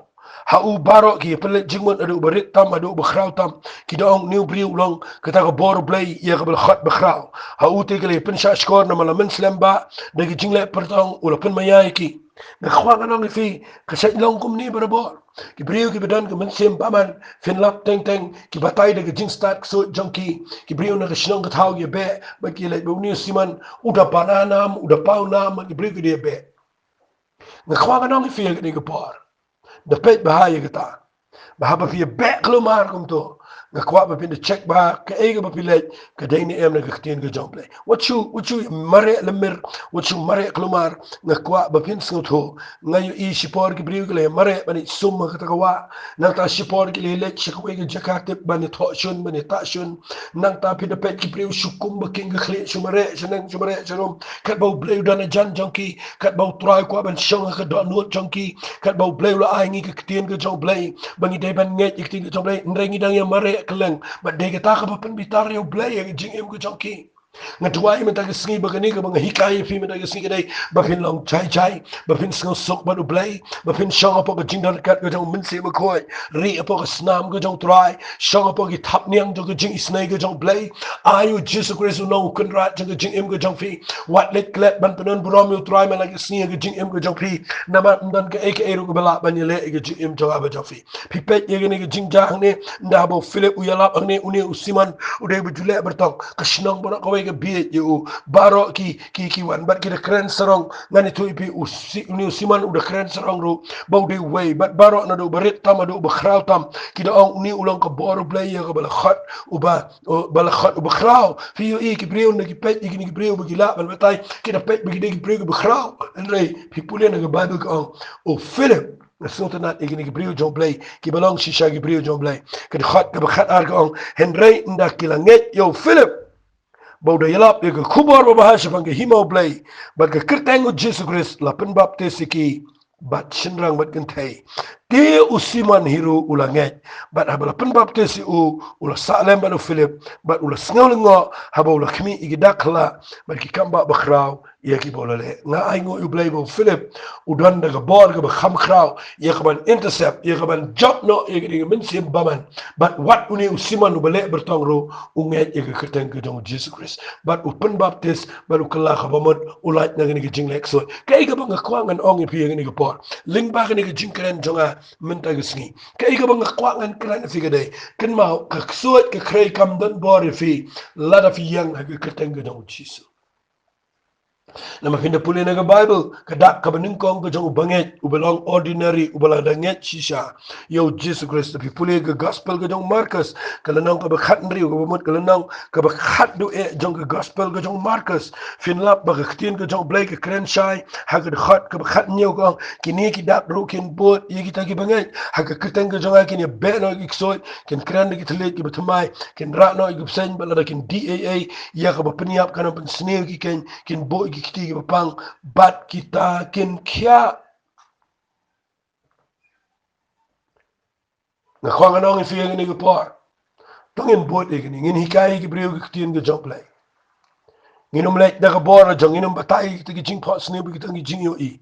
ha u baro ki pele jingmon adu barit tam adu begrau tam ki dong new brio long kata ko bor play ye ko khat begrau ha u te ke pen sha skor na mala men slemba de ki jingle pertong u la pen maya ki na khwa ga nong fi ka sha long kum ni barabor ki brio ki bedan ke men sem paman fin lap teng teng ki batai de ki Jingstad so junkie ki brio na ka shnong ka thau ye be ba ki le bu ni siman u da banana u da pau na ki brio ki de be na khwa ga nong fi ke ni ko por de pet bahaya kita bahaba fi back lo mar kom to ga kwa ba pin de check ba ke ege ba pilek ke de ni em na ke tien ke jomple what you mare le mer what you mare klomar ga kwa ba pin so to nga yu I shipor ke briu le mare ba ni summa ka ta wa na ta shipor ke le che ko ke jakate ba ni tho shun ba ni ta shun nang ta pin de pet ke briu shukum ba king ke khle shumare shanang shumare shanom kat ba briu dana jan junkie kat ba try kwa ban shong ka do no junkie kat ba briu la ai ngi ke tien ke jomple bangi de ban nge ik tin to blay ndrengi dang ya mare kleng ba de ga ta ka pan bitar yo blay ya jing em ko chonki nga tuai men ta ga sngi ba gani ga bang hikai fi men ta ga sngi dai ba fin long chai chai ba fin sngo sok ba do blay ba fin shong apa ga jing dar kat ga jong min se ba khoi ri apa ga snam ga jong try shong apa gi thap niang to ga jing snai ga jong blay ayu Jesus Christ no kun rat ga jing em ga jong fi wat let klet ban panon brom yo try men la ga sngi ga jing em ga jong fi na ma dan ga ek ru ga bala ban ye le ga jing em jong ba jong fi pipet ye ni jing jang ni ndabo Philip uyalap ang ni uni usiman uday bujule bertong kasnong bona kawai ke biet you baro ki wan bat ki de kren sarong ngani tu ipi uni usiman udah kren sarong ru bau de way bat baro na do berit tam adu bekrau tam ki de ong uni ulang ke boro play ya ke bala khat bala khat bekrau fi you ki breu na ki pet ki ni breu begila bal batai ki de pet begi de ki breu bekrau andre pipule na ke bible ko o Philip Sultanat igini Gibril John Blay ki belong shisha Gibril John Blay ke khat ke khat ar ko Henry nda kilanget yo Philip bauda yalap ke kubar ba bahasa pang ke himo Blay bat ke kerteng Jesus Christ la pen baptis ki bat shinrang bat gentai te usiman hiru ulanget bat habala pen baptis u ula salem ba Philip bat ula sngalengo haba ula khmi igidakla bat ki kamba bakrau ye ki bolale nga ai ngo Blay bo Philip udan daga bor ga kham kraw ye kaban intercept ye kaban job no ye ga min sim baman but what uni usiman ubale bertong ro unget ye ga kerteng ke dong Jesus Christ but open baptist baru kala khabamot ulat na ga jing lek so kai ga bang kwangan ong pi ga ni ga por ling ba ga ni ga jing kren jonga min ta ga sngi kai ga bang kwangan kren fi ga dai ken ma ka suat ka krei kam dan bor fi lada fi yang ga kerteng ke dong Jesus na mafinda puli na Bible kadak kabaning kong ka jong banget ubalang ordinary ubalang danget shisha yo Jesus Christ pi puli ka gospel ka jong Marcus kalanang ka bakhat nri ka bamut kalanang ka bakhat do e jong ka gospel ka jong Marcus finlap ba ka tin ka jong Blake ka krenshai ha ka khat ka bakhat nyo ka kini ki dak ro kin bot yi kita ki banget ha ka kiteng ka jong akin ya be no iksoy kin kren ki tlet ki batmai kin ra no igupsen bala kin daa ya ka bapniap kana pan sneo ki kin bo kiti bapang bat kita kin kya na kwanga nong fi ngini ko por tongin bot ngini ngin hikai ki breu ki tin ga job play nginom lek da ka bor jong nginom batai ki jing pot sne bi ki jing yo I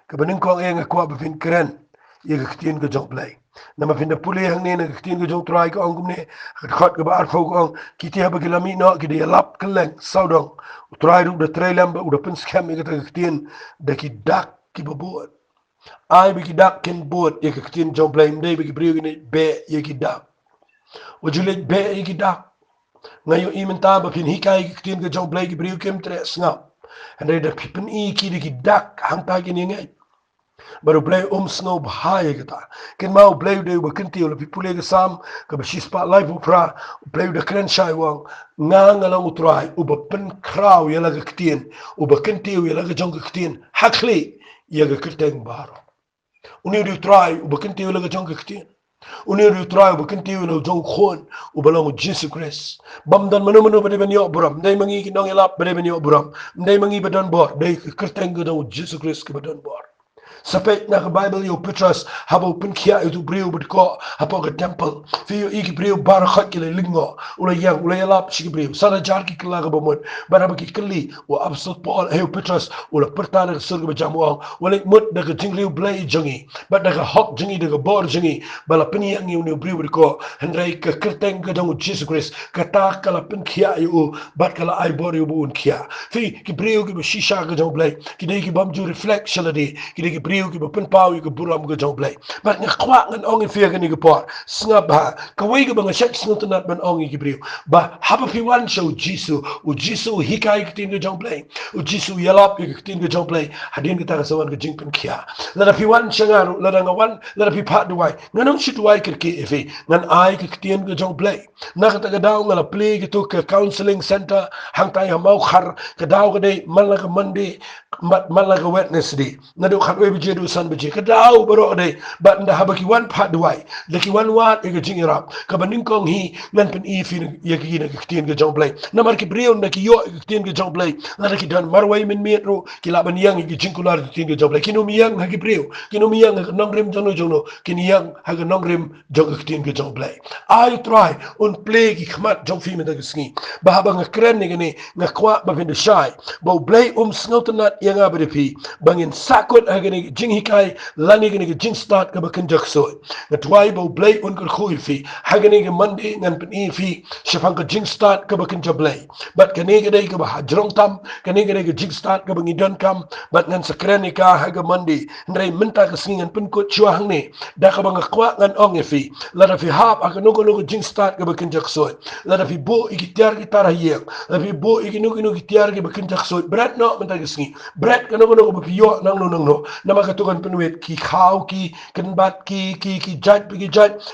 ka banin ko nga ko ba fin kren ye ki tin ga job play na ma fin da puli hang ne na ki tin ga jong try ko ong ne khot ka bar fo ko ki ti ha ba kilami no ki de lap klen saudong try ru da trailam ba u da pin scam ga ta ki tin da ki dak ki babot ai bi ki dak ken bot ye ki tin job play mde bi ki breu ni be ye ki dak wajule be ye ki dak ngayon imenta ba pin hikai ki tin ga jong blay ki breu kem tre snap and they the pipen I ki de dak hang ta ki ngai baru blay snow bahaya kita ken mau blay de ba kinti ola pipule ga sam ka ba shispa live upra blay de kren shai wang nga lang utrai u ba pen kraw ya la ga kitien u ba kinti ya la ga jong ga kitien hakli ya ga kirteng baro uni du try u ba kinti ya la ga jong ga kitien Uniru try bukanti uno jong khon ubalong Jesus Christ. Bamdan manu bade benyo buram. Dai mangi kinong elap bade benyo buram. Dai mangi badan bor. Dai kerteng gudong Jesus Christ ke badan bor. Sapet na Bible yo Petras habo pinkia itu brio bedko hapo ke temple. Fiyo iki brio barakhat kile lingo. Ula yang ula elap shi brio. Sana jar ki kila ke bomon. Baraba ki kili wa absot Paul yo Petras ula pertana ke surga bejamuang. Ula mut daga jingliu blai jangi. But daga hok jangi daga bor jangi. Bala peniang yu ni brio bedko. Hendrai ke kerteng ke dong Jesus Christ. Kata kala pinkia yu bat kala ai bor yu buun kia. Fi ki brio ki shisha ke dong blai. Ki dei ki bamju reflect shaladi. Ki dei ki brio ki pen pau ki buram ke jong blai but nga kwa ngan ong fi ga ni ke por snga ba ka wei ga bang shat snga tanat ban ong ki brio ba haba fi wan show jisu u jisu hikai ki tin ke jong blai u jisu yalap ki tin ke jong blai hadin ka ta sawan ke jing pen kia la fi wan changaru la nga wan la fi phat duai nganong shit duai ke efe ngan ai ki tin ke jong blai na ka ta ga daw ngala play ki to ke counseling center hang tai ha mau khar ka daw ga dei man la ka mande man la ka Wednesday na do khat we bi du san beje kadau baro de bat nda habaki wan phat duai leki wan wat e jing irap ka banin kong hi nan pen I fi ye ki na kitien ke jong play na mar ki brion na ki yo kitien ke jong play na ki dan marwai min metro ki la ban yang ki jing kular kitien ke jong play kinu mi yang ha ki brio kinu mi yang nong rem jono kin yang ha ga nong rem jong kitien ke jong play I try un play ki khmat jong fi me da ski ba haba nga kren ni gani nga kwa ba fin de shai ba play snautanat yang abri pi bangin sakot ha gani Jinghikai lani gani ke Jingstad ke bakin jakso na tuai bo blai un ke khui fi hagani ke mandi ngan pen fi Shaphang ke Jingstad ke bakin jablai bat kani ke dai ke bah jrong tam kani ke dai ke Jingstad ke bangi don kam bat ngan sakrenika haga mandi ndai minta ke singan pen ko chua hang ne da ka bang kwa ngan ong fi la da fi hap akano ko Jingstad ke bakin jakso la da fi bo ikitiar ki tarayeng la fi bo ikinu kitiar ke bakin jakso brat no minta ke singi brat kano ko ba fi yo nang no nama katukan penuit ki khaw ki kenbat ki jaj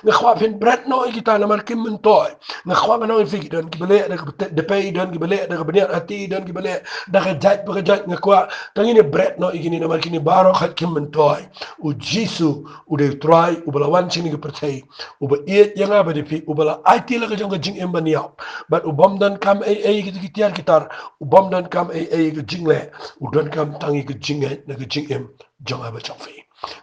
nga khwa phen brat no kita namar kim mentoy nga khwa no fi dan ki bele da de pay dan ki bele da benya ati dan ki bele da jaj pa jaj nga kwa tangini brat no igini namar kini baro khat kim mentoy u jisu u de try u balawan chini ki percay u ba iet yanga ba de fi u bala it la ka jong jing embaniao but u bom dan kam ai ki tiar kitar u bom dan kam ai ki jingle u dan kam tangi ki jinge na ki jing em jong aba chong fi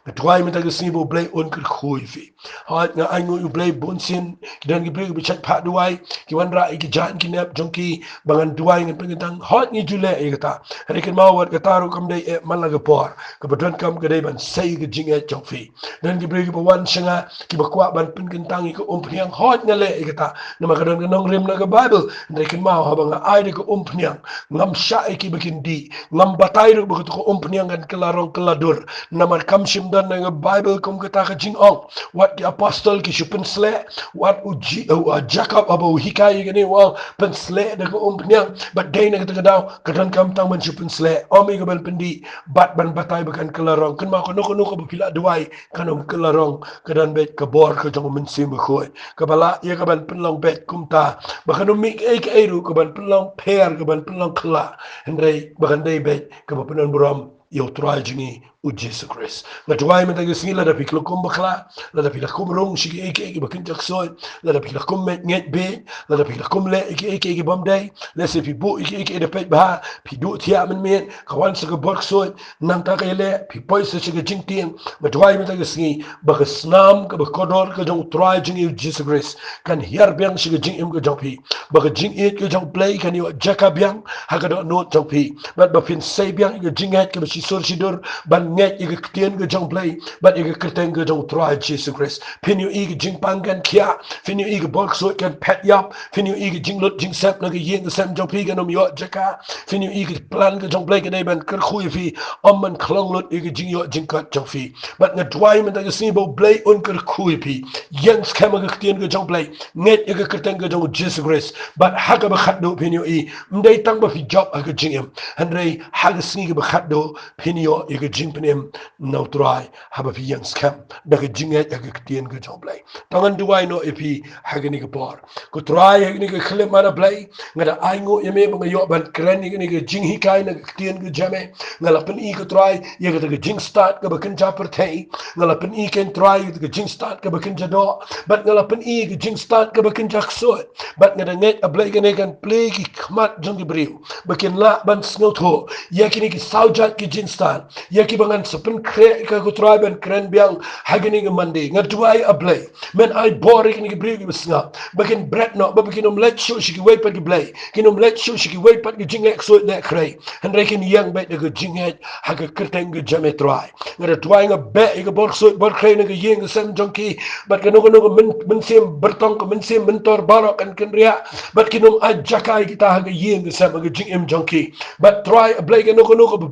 na tuai meta ke sibo blai on ker khoi fi ha nga ai ngo u blai bonsin ki dan ki blai bi chat phat duai ki wan ra ki jan ki nap jong ki bangan duai ngan peng tang hot ni jule e kata re ken ma wat kata ru kam dai e man la ga por ka badon kam ka dai ban sai ki jing e chong fi dan ki blai ki wan shanga ki ba kwa ban peng tang ki pniang hot nga le e kata na ma ka don nong rim na ga bible re ken ma ha banga ai de ko pniang ngam sha e ki bakin di ngam batai ru ba ko pniang kan kelarong keladur namar kam shimdan na bible kom kata ka jing ong what the apostle ki shupen sle what uji jacob abo hikai gani wa pen sle da ko pniang but dai na kata daw katan kam tang man shupen sle omi ga ban pendi bat ban batai bakan kelarong kan ma ko no ko pila duai kanom kelarong kadan bet ka bor ka jong men sim khoi ka bala ye ka ban penlong bet kumta bakan mi ai ru ka ban penlong per ka ban penlong kla hendrai bakan dai bet ka ba penan buram yo try jingi u Jesus Christ na tuai meta ge singila da piklo kom bakla la da pikla kom rong shigi eke bakin jaksoy la da pikla kom met nget be la da pikla kom le eke bam dai le se pi bu eke de pet ba pi du tia men men kawan se ge bork soy nang ta ke le pi poi se ge jing tieng na tuai meta ge singi ba ge snam ka ba kodor ka jong try jingi u Jesus Christ kan hier bang shigi jing im ge jong pi ba ge jing et ge jong play kan yo jakabyang ha ga do no jong pi ba fin say byang ge jing et ke ba shi sur shi dur ban nget ige ktien ge jong play but ige kreten ge jong try Jesus Christ pin you ige jing pangan kia pin you ige bolk so kan pet yap pin you ige jing lot jing sep na ge yin ge sem jong pi ge nom yo jaka pin you ige plan ge jong play ge dai ban ker khui fi om man klong lot ige jing yo jing kat jong fi but na dwai man da ge sin bo play on ker khui fi yang skema ge ktien ge jong play nget ige kreten ge jong Jesus Christ but haga ba khat do pin you mdai tang ba fi job age jing em handrei haga sin ge ba khat do pin yo ige jing pin em no try haba pi yang scam daga jinga daga ktien ga job play tangan duai no epi hagani ga por ko try hagani ga klem mana play ngada aingo yeme bang yo ban kren ni ga jinghikai na ktien ga jame ngala pen I ga try ye ga ga Jingstad ga bakin japper tay ngala pen I ken try ga Jingstad ga bakin jado but ngala pen I ga Jingstad ga bakin jakso but ngada net a play ga ne kan play ki khmat jong gi briu bakin la ban snot ho ye kini ki saujat ki Jingstad ye ki bangan sepen kre ka ko try ban kren biang hagani ga mande ngadwai a play men I bore kini ki briu gi besnga bakin bread no bakin let show shi ki wait pa ki play kinom let show shi ki wait pa ki jingek so le kre and rekin yang bet de jingek ha ga kerteng ga jame try ngada try nga be ga bor so bor kre nga yeng ga sem jonki but kano men sem bertong men sem mentor barok kan ria but kinom ajakai kita ha ga yeng ga sem ga jing em jonki but try a blake no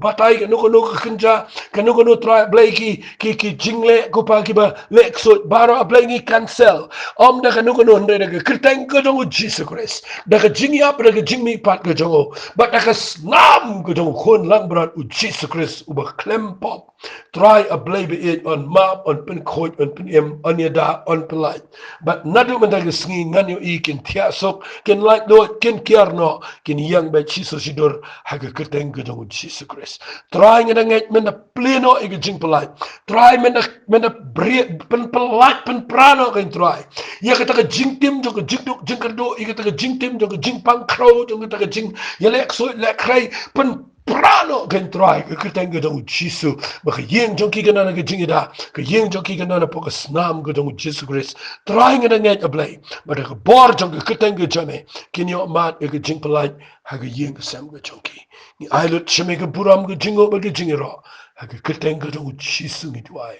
batai ga no kinja kano try blake ki jingle ko pa ki ba le so baro a blake cancel om da kano ndre ga kerteng ga jong Jesus Christ daga jing ya daga jing mi pat ga jongo but daga snam ga jong khon lang brat u Jesus Christ u ba klem pop try a blame it on map on pen khoi on pen em on ya da on pelai but nadu man daga sngi ngan yo I ken tia sok ken like do ken kiar no ken yang ba Jesus sidor haga kerteng ga jong Jesus Christ try nga ngai men da pleno e ga jing pelai try men da bre pen pelai pen prano kan try ya ka ta jing tim jo jing kerdo I ka jing tim jo jing pang kro jo ka jing yelek so le krai pen prano kan try ka kerteng ga jong Jesus ba ka yeng jo ki kana ga jing da ka yeng jo ki kana na po ka snam ga jong Jesus Christ try nga ngai ablay ba ka bor jo ka kerteng ga jame kin yo mat ga jing pelai ha ga yeng sam ga jong ki ni ai lut sheme ga buram ga jingo ba ga jing ro ha ga kerteng ga jong Jesus ni tuai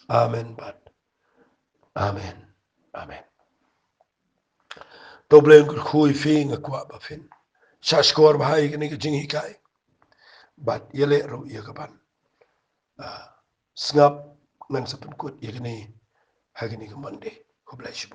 amen bat amen amen to bleng khui fing a kwa ba fin shashkor bhai ke ni Jinghikai but yele ro ye kaban snap ngan sapun kut ye ni ha ke ni Monday ko bless you